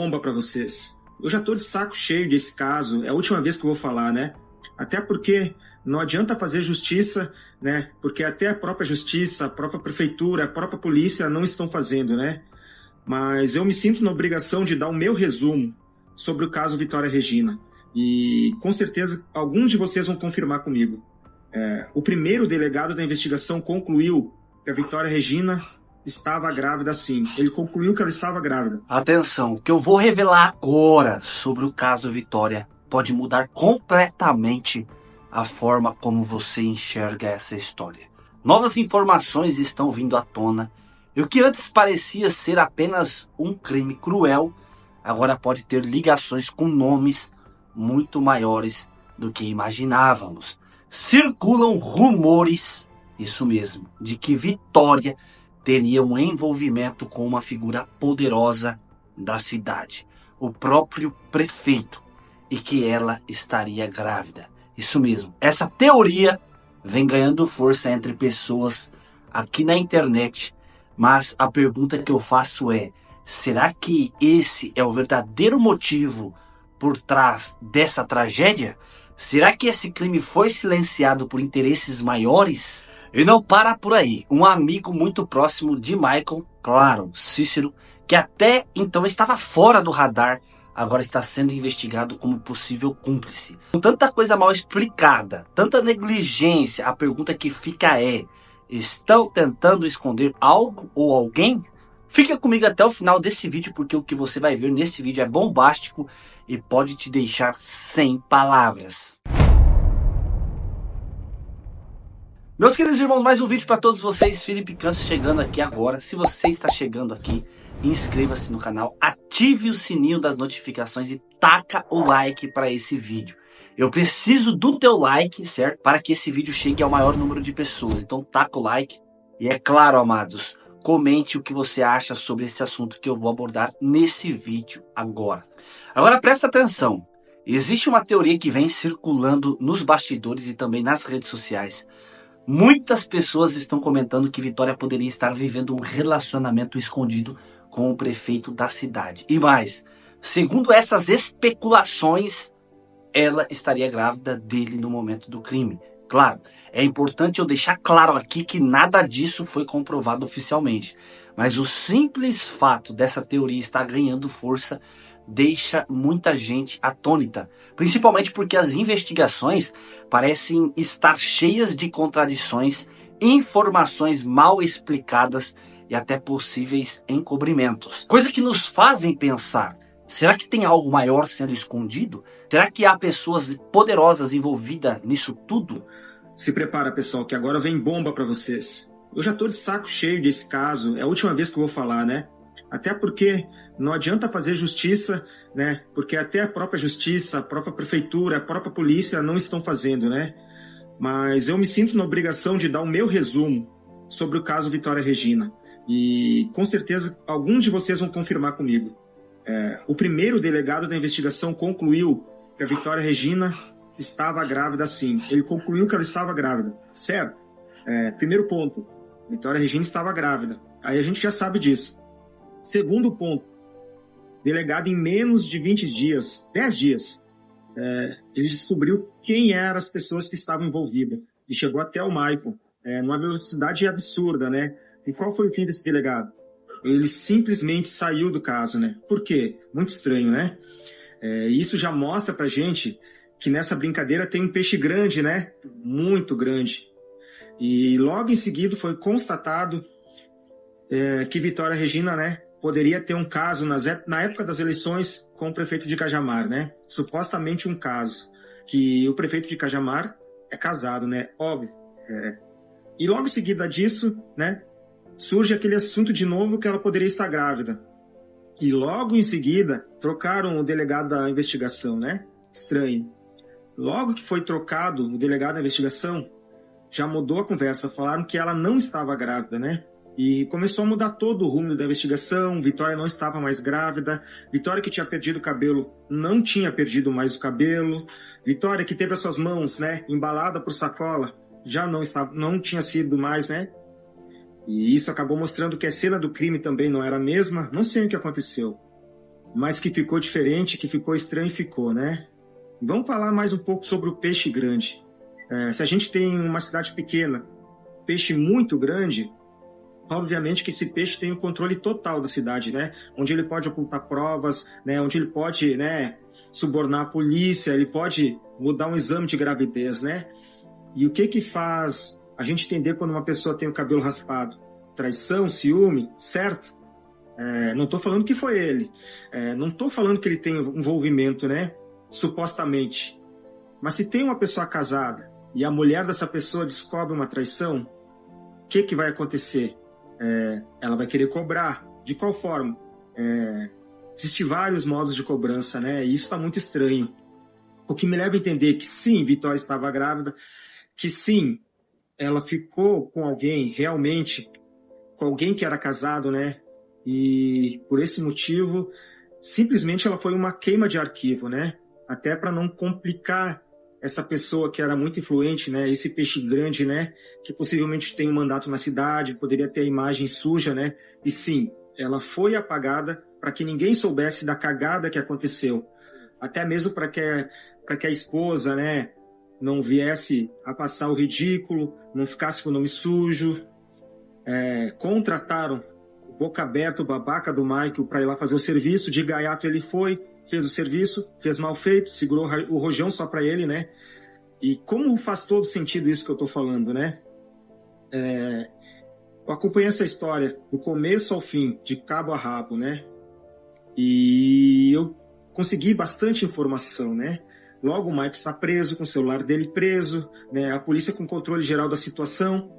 Bomba para vocês. Eu já tô de saco cheio desse caso, é a última vez que eu vou falar, né? Até porque não adianta fazer justiça, né? Porque até a própria justiça, a própria prefeitura, a própria polícia não estão fazendo, né? Mas eu me sinto na obrigação de dar o meu resumo sobre o caso Vitória Regina. E com certeza alguns de vocês vão confirmar comigo. O primeiro delegado da investigação concluiu que a Vitória Regina estava grávida, sim. Ele concluiu que ela estava grávida. Atenção, o que eu vou revelar agora sobre o caso Vitória pode mudar completamente a forma como você enxerga essa história. Novas informações estão vindo à tona e o que antes parecia ser apenas um crime cruel, agora pode ter ligações com nomes muito maiores do que imaginávamos. Circulam rumores, isso mesmo, de que Vitória teria um envolvimento com uma figura poderosa da cidade, o próprio prefeito, e que ela estaria grávida. Isso mesmo, essa teoria vem ganhando força entre pessoas aqui na internet, mas a pergunta que eu faço é: será que esse é o verdadeiro motivo por trás dessa tragédia? Será que esse crime foi silenciado por interesses maiores? E não para por aí. Um amigo muito próximo de Michael, claro, Cícero, que até então estava fora do radar, agora está sendo investigado como possível cúmplice. Com tanta coisa mal explicada, tanta negligência, a pergunta que fica é: estão tentando esconder algo ou alguém? Fica comigo até o final desse vídeo, porque o que você vai ver nesse vídeo é bombástico e pode te deixar sem palavras. Meus queridos irmãos, mais um vídeo para todos vocês. Felipe Câncio chegando aqui agora. Se você está chegando aqui, inscreva-se no canal, ative o sininho das notificações e taca o like para esse vídeo. Eu preciso do teu like, certo? Para que esse vídeo chegue ao maior número de pessoas. Então taca o like e é claro, amados, comente o que você acha sobre esse assunto que eu vou abordar nesse vídeo agora. Agora presta atenção. Existe uma teoria que vem circulando nos bastidores e também nas redes sociais. Muitas pessoas estão comentando que Vitória poderia estar vivendo um relacionamento escondido com o prefeito da cidade. E mais, segundo essas especulações, ela estaria grávida dele no momento do crime. Claro, é importante eu deixar claro aqui que nada disso foi comprovado oficialmente. Mas o simples fato dessa teoria estar ganhando força deixa muita gente atônita, principalmente porque as investigações parecem estar cheias de contradições, informações mal explicadas e até possíveis encobrimentos. Coisa que nos fazem pensar: será que tem algo maior sendo escondido? Será que há pessoas poderosas envolvidas nisso tudo? Se prepara, pessoal, que agora vem bomba para vocês. Eu já tô de saco cheio desse caso, é a última vez que eu vou falar, né? Até porque não adianta fazer justiça, né? Porque até a própria justiça, a própria prefeitura, a própria polícia não estão fazendo, né? Mas eu me sinto na obrigação de dar o meu resumo sobre o caso Vitória Regina. E com certeza alguns de vocês vão confirmar comigo. O primeiro delegado da investigação concluiu que a Vitória Regina estava grávida, sim. Ele concluiu que ela estava grávida, certo? Primeiro ponto, Vitória Regina estava grávida. Aí a gente já sabe disso. Segundo ponto, delegado em menos de 20 dias, 10 dias, ele descobriu quem eram as pessoas que estavam envolvidas. E chegou até o Michael, numa velocidade absurda, né? E qual foi o fim desse delegado? Ele simplesmente saiu do caso, né? Por quê? Muito estranho, né? Isso já mostra pra gente que nessa brincadeira tem um peixe grande, né? Muito grande. E logo em seguida foi constatado que Vitória Regina, né, poderia ter um caso na época das eleições com o prefeito de Cajamar, né? Supostamente um caso. Que o prefeito de Cajamar é casado, né? Óbvio. E logo em seguida disso, né, surge aquele assunto de novo que ela poderia estar grávida. E logo em seguida, trocaram o delegado da investigação, né? Estranho. Logo que foi trocado o delegado da investigação, já mudou a conversa. Falaram que ela não estava grávida, né? E começou a mudar todo o rumo da investigação. Vitória não estava mais grávida. Vitória, que tinha perdido o cabelo, não tinha perdido mais o cabelo. Vitória, que teve as suas mãos, né, embalada por sacola, já não tinha sido mais, né? E isso acabou mostrando que a cena do crime também não era a mesma. Não sei o que aconteceu. mas que ficou diferente, que ficou estranho e ficou, né? Vamos falar mais um pouco sobre o peixe grande. Se a gente tem uma cidade pequena, peixe muito grande, obviamente que esse peixe tem o controle total da cidade, né? Onde ele pode ocultar provas, né? Onde ele pode, né, subornar a polícia, ele pode mudar um exame de gravidez, né? E o que faz a gente entender quando uma pessoa tem o cabelo raspado? Traição, ciúme, certo? Não estou falando que foi ele. Não estou falando que ele tem envolvimento, né? Supostamente. Mas se tem uma pessoa casada e a mulher dessa pessoa descobre uma traição, o que vai acontecer? Ela vai querer cobrar. De qual forma? Existem vários modos de cobrança, né? E isso está muito estranho. O que me leva a entender que sim, Vitória estava grávida, que sim, ela ficou com alguém realmente, com alguém que era casado, né? E por esse motivo, simplesmente ela foi uma queima de arquivo, né? Até para não complicar essa pessoa que era muito influente, né? Esse peixe grande, né? Que possivelmente tem um mandato na cidade, poderia ter a imagem suja, né? E sim, ela foi apagada para que ninguém soubesse da cagada que aconteceu. Até mesmo para que a esposa, né, não viesse a passar o ridículo, não ficasse com o nome sujo. Contrataram o boca aberta, o babaca do Michael, para ir lá fazer o serviço. De gaiato ele foi, fez o serviço, fez mal feito, segurou o rojão só para ele, né? E como faz todo sentido isso que eu tô falando, né? Eu acompanhei essa história do começo ao fim, de cabo a rabo, né? E eu consegui bastante informação, né? Logo o Michael está preso, com o celular dele preso, né? A polícia com controle geral da situação,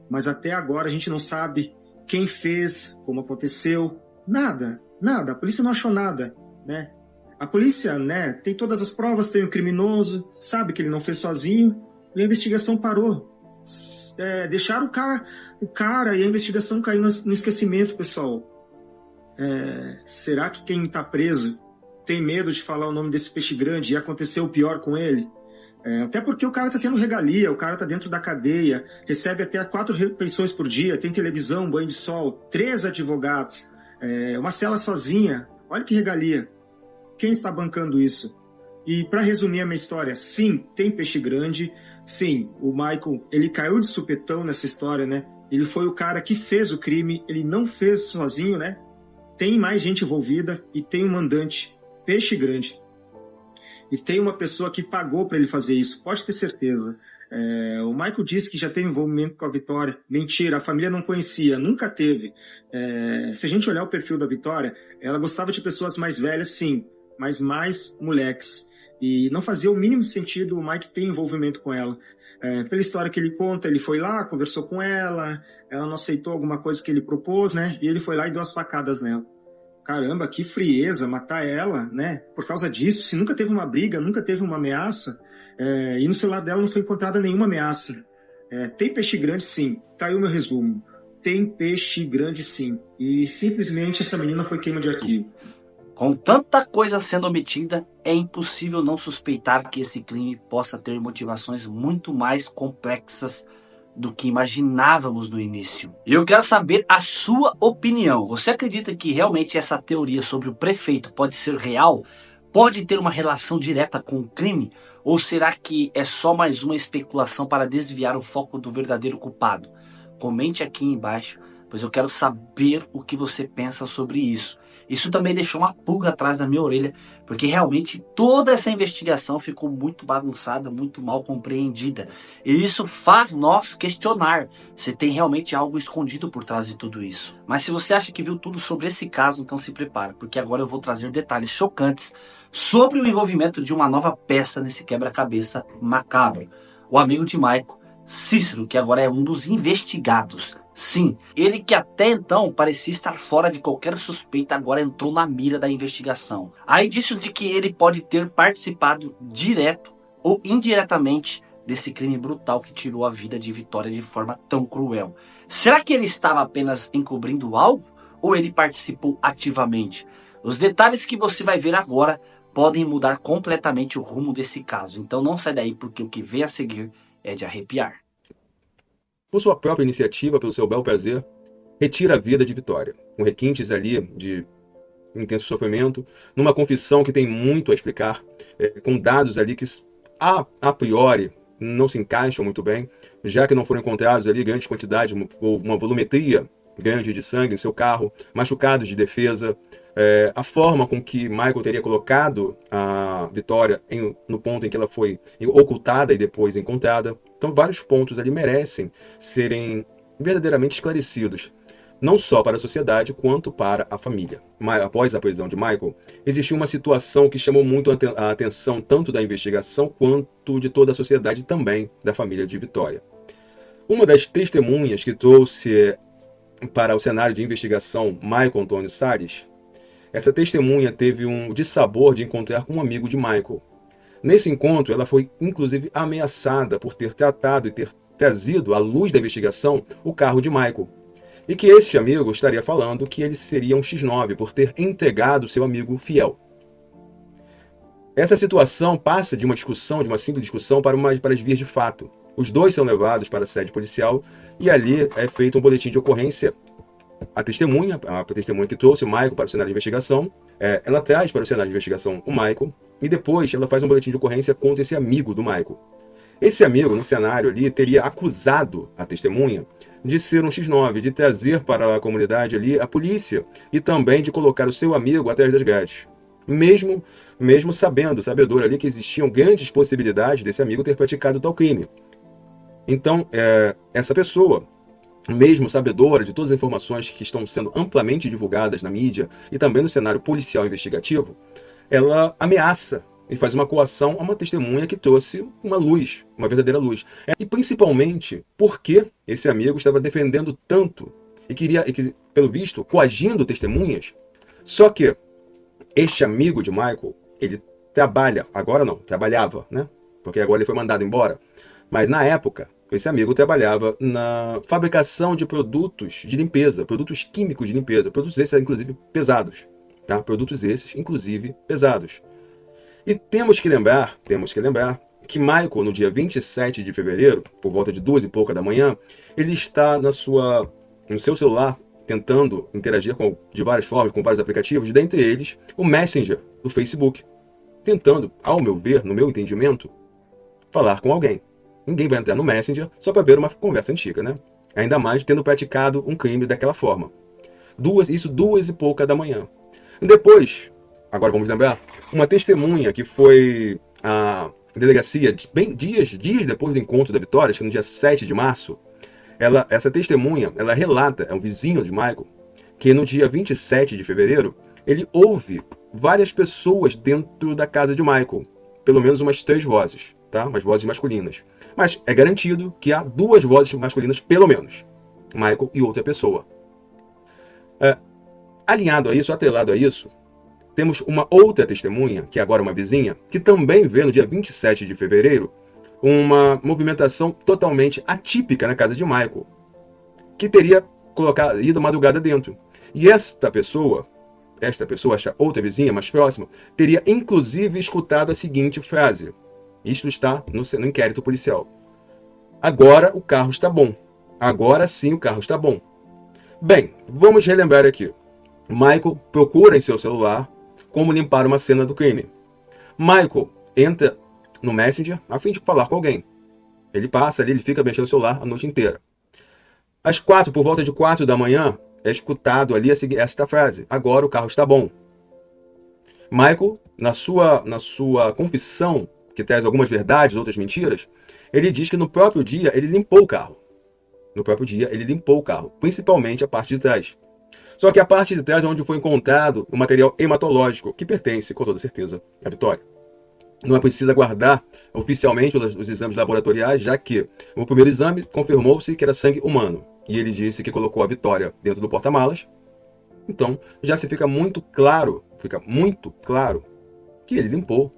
mas até agora a gente não sabe quem fez, como aconteceu, nada, a polícia não achou nada, né? A polícia, né, tem todas as provas, tem o criminoso, sabe que ele não fez sozinho, e a investigação parou. Deixaram o cara e a investigação caiu no esquecimento, pessoal. Será que quem está preso tem medo de falar o nome desse peixe grande e aconteceu o pior com ele? Até porque o cara tá tendo regalia, o cara tá dentro da cadeia, recebe até 4 refeições por dia, tem televisão, banho de sol, 3 advogados, uma cela sozinha. Olha que regalia. Quem está bancando isso? E para resumir a minha história, sim, tem peixe grande, sim, o Michael, ele caiu de supetão nessa história, né? Ele foi o cara que fez o crime, ele não fez sozinho, né? Tem mais gente envolvida e tem um mandante, peixe grande. E tem uma pessoa que pagou para ele fazer isso, pode ter certeza. O Michael disse que já teve envolvimento com a Vitória. Mentira, a família não conhecia, nunca teve. Se a gente olhar o perfil da Vitória, ela gostava de pessoas mais velhas, sim, mas mais moleques. E não fazia o mínimo sentido o Mike ter envolvimento com ela. Pela história que ele conta, ele foi lá, conversou com ela não aceitou alguma coisa que ele propôs, né? E ele foi lá e deu as facadas nela. Caramba, que frieza, matar ela, né? Por causa disso, se nunca teve uma briga, nunca teve uma ameaça, e no celular dela não foi encontrada nenhuma ameaça. Tem peixe grande, sim. Tá aí o meu resumo. Tem peixe grande, sim. E simplesmente essa menina foi queima de arquivo. Com tanta coisa sendo omitida, é impossível não suspeitar que esse crime possa ter motivações muito mais complexas do que imaginávamos no início. E eu quero saber a sua opinião. Você acredita que realmente essa teoria sobre o prefeito pode ser real? Pode ter uma relação direta com o crime? Ou será que é só mais uma especulação para desviar o foco do verdadeiro culpado? Comente aqui embaixo, pois eu quero saber o que você pensa sobre isso. Isso também deixou uma pulga atrás da minha orelha, porque realmente toda essa investigação ficou muito bagunçada, muito mal compreendida. E isso faz nós questionar se tem realmente algo escondido por trás de tudo isso. Mas se você acha que viu tudo sobre esse caso, então se prepara, porque agora eu vou trazer detalhes chocantes sobre o envolvimento de uma nova peça nesse quebra-cabeça macabro. O amigo de Michael, Cícero, que agora é um dos investigados. Sim, ele que até então parecia estar fora de qualquer suspeita, agora entrou na mira da investigação. Há indícios de que ele pode ter participado direto ou indiretamente desse crime brutal que tirou a vida de Vitória de forma tão cruel. Será que ele estava apenas encobrindo algo ou ele participou ativamente? Os detalhes que você vai ver agora podem mudar completamente o rumo desse caso. Então não sai daí, porque o que vem a seguir é de arrepiar. Por sua própria iniciativa, pelo seu bel prazer, retira a vida de Vitória, com requintes ali de intenso sofrimento, numa confissão que tem muito a explicar, com dados ali que a priori não se encaixam muito bem, já que não foram encontrados ali grandes quantidades ou uma volumetria grande de sangue em seu carro, machucados de defesa, a forma com que Michael teria colocado a Vitória no ponto em que ela foi ocultada e depois encontrada. Então vários pontos ali merecem serem verdadeiramente esclarecidos, não só para a sociedade, quanto para a família. Após a prisão de Michael, existiu uma situação que chamou muito a atenção tanto da investigação quanto de toda a sociedade e também da família de Vitória. Uma das testemunhas que trouxe para o cenário de investigação Michael Antônio Salles, essa testemunha teve um dissabor de encontrar com um amigo de Michael. Nesse encontro, ela foi inclusive ameaçada por ter tratado e ter trazido à luz da investigação o carro de Michael. E que este amigo estaria falando que ele seria um X9 por ter entregado seu amigo fiel. Essa situação passa de uma discussão, de uma simples discussão, para as vias de fato. Os dois são levados para a sede policial e ali é feito um boletim de ocorrência. A testemunha que trouxe o Michael para o cenário de investigação, ela traz para o cenário de investigação o Michael e depois ela faz um boletim de ocorrência contra esse amigo do Michael. Esse amigo, no cenário ali, teria acusado a testemunha de ser um X9, de trazer para a comunidade ali a polícia e também de colocar o seu amigo atrás das grades. Mesmo sabedor ali que existiam grandes possibilidades desse amigo ter praticado tal crime. Então, essa pessoa, mesmo sabedora de todas as informações que estão sendo amplamente divulgadas na mídia e também no cenário policial investigativo, ela ameaça e faz uma coação a uma testemunha que trouxe uma luz, uma verdadeira luz. E principalmente porque esse amigo estava defendendo tanto e que, pelo visto, coagindo testemunhas. Só que este amigo de Michael, ele trabalhava, né? Porque agora ele foi mandado embora. Mas na época, esse amigo trabalhava na fabricação de produtos de limpeza, produtos químicos de limpeza, produtos esses, inclusive, pesados. Tá? Produtos esses, inclusive, pesados. E temos que lembrar que Michael, no dia 27 de fevereiro, por volta de 2 e pouca da manhã, ele está no seu celular, tentando interagir de várias formas, com vários aplicativos, dentre eles o Messenger do Facebook, tentando, ao meu ver, no meu entendimento, falar com alguém. Ninguém vai entrar no Messenger só para ver uma conversa antiga, né? Ainda mais tendo praticado um crime daquela forma. 2 e pouca da manhã. Depois, agora vamos lembrar, uma testemunha que foi à delegacia dias depois do encontro da Vitória, acho que no dia 7 de março, essa testemunha, ela relata, é um vizinho de Michael, que no dia 27 de fevereiro, ele ouve várias pessoas dentro da casa de Michael, pelo menos umas 3 vozes, tá? Umas vozes masculinas. Mas é garantido que há 2 vozes masculinas, pelo menos. Michael e outra pessoa. Atrelado a isso, temos uma outra testemunha, que é agora uma vizinha, que também vê no dia 27 de fevereiro uma movimentação totalmente atípica na casa de Michael, que teria ido madrugada dentro. E esta outra vizinha mais próxima, teria inclusive escutado a seguinte frase. Isto está no inquérito policial. Agora o carro está bom. Agora sim o carro está bom. Bem, vamos relembrar aqui. Michael procura em seu celular como limpar uma cena do crime. Michael entra no Messenger a fim de falar com alguém. Ele passa ali, ele fica mexendo no celular a noite inteira. Por volta de 4 da manhã, é escutado ali esta frase. Agora o carro está bom. Michael, na sua confissão, que traz algumas verdades, outras mentiras, ele diz que no próprio dia ele limpou o carro. Principalmente a parte de trás. Só que a parte de trás é onde foi encontrado o material hematológico, que pertence, com toda certeza, à Vitória. Não é preciso aguardar oficialmente os exames laboratoriais, já que o primeiro exame confirmou-se que era sangue humano. E ele disse que colocou a Vitória dentro do porta-malas. Então, já se fica muito claro que ele limpou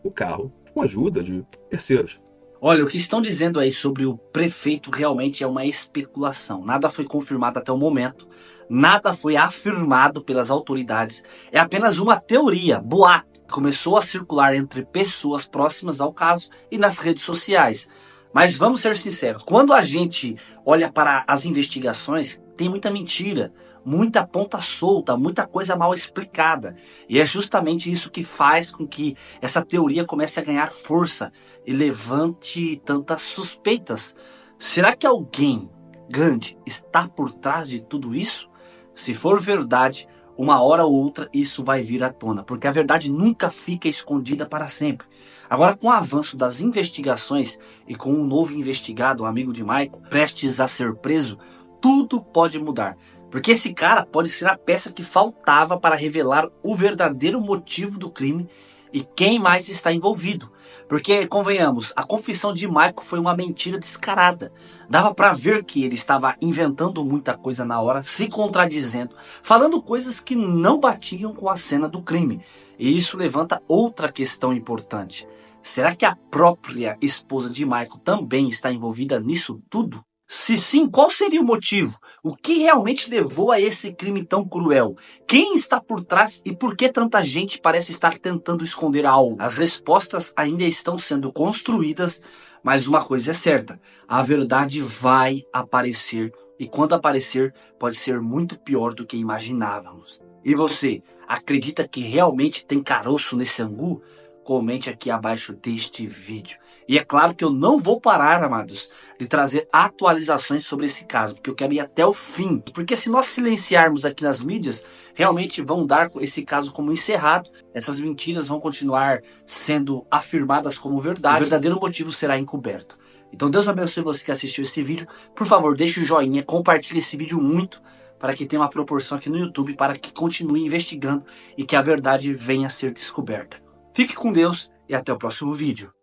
o carro com a ajuda de terceiros. Olha, o que estão dizendo aí sobre o prefeito realmente é uma especulação. Nada foi confirmado até o momento. Nada foi afirmado pelas autoridades. É apenas uma teoria, boato, que começou a circular entre pessoas próximas ao caso e nas redes sociais. Mas vamos ser sinceros, quando a gente olha para as investigações, tem muita mentira, muita ponta solta, muita coisa mal explicada. E é justamente isso que faz com que essa teoria comece a ganhar força e levante tantas suspeitas. Será que alguém grande está por trás de tudo isso? Se for verdade, uma hora ou outra isso vai vir à tona, porque a verdade nunca fica escondida para sempre. Agora, com o avanço das investigações e com um novo investigado, um amigo de Michael, prestes a ser preso, tudo pode mudar. Porque esse cara pode ser a peça que faltava para revelar o verdadeiro motivo do crime e quem mais está envolvido. Porque, convenhamos, a confissão de Michael foi uma mentira descarada. Dava para ver que ele estava inventando muita coisa na hora, se contradizendo, falando coisas que não batiam com a cena do crime. E isso levanta outra questão importante. Será que a própria esposa de Michael também está envolvida nisso tudo? Se sim, qual seria o motivo? O que realmente levou a esse crime tão cruel? Quem está por trás e por que tanta gente parece estar tentando esconder algo? As respostas ainda estão sendo construídas, mas uma coisa é certa: a verdade vai aparecer, e quando aparecer, pode ser muito pior do que imaginávamos. E você, acredita que realmente tem caroço nesse angu? Comente aqui abaixo deste vídeo. E é claro que eu não vou parar, amados, de trazer atualizações sobre esse caso, porque eu quero ir até o fim. Porque se nós silenciarmos aqui nas mídias, realmente vão dar esse caso como encerrado. Essas mentiras vão continuar sendo afirmadas como verdade. O verdadeiro motivo será encoberto. Então Deus abençoe você que assistiu esse vídeo. Por favor, deixe o joinha, compartilhe esse vídeo muito, para que tenha uma proporção aqui no YouTube, para que continue investigando e que a verdade venha a ser descoberta. Fique com Deus e até o próximo vídeo.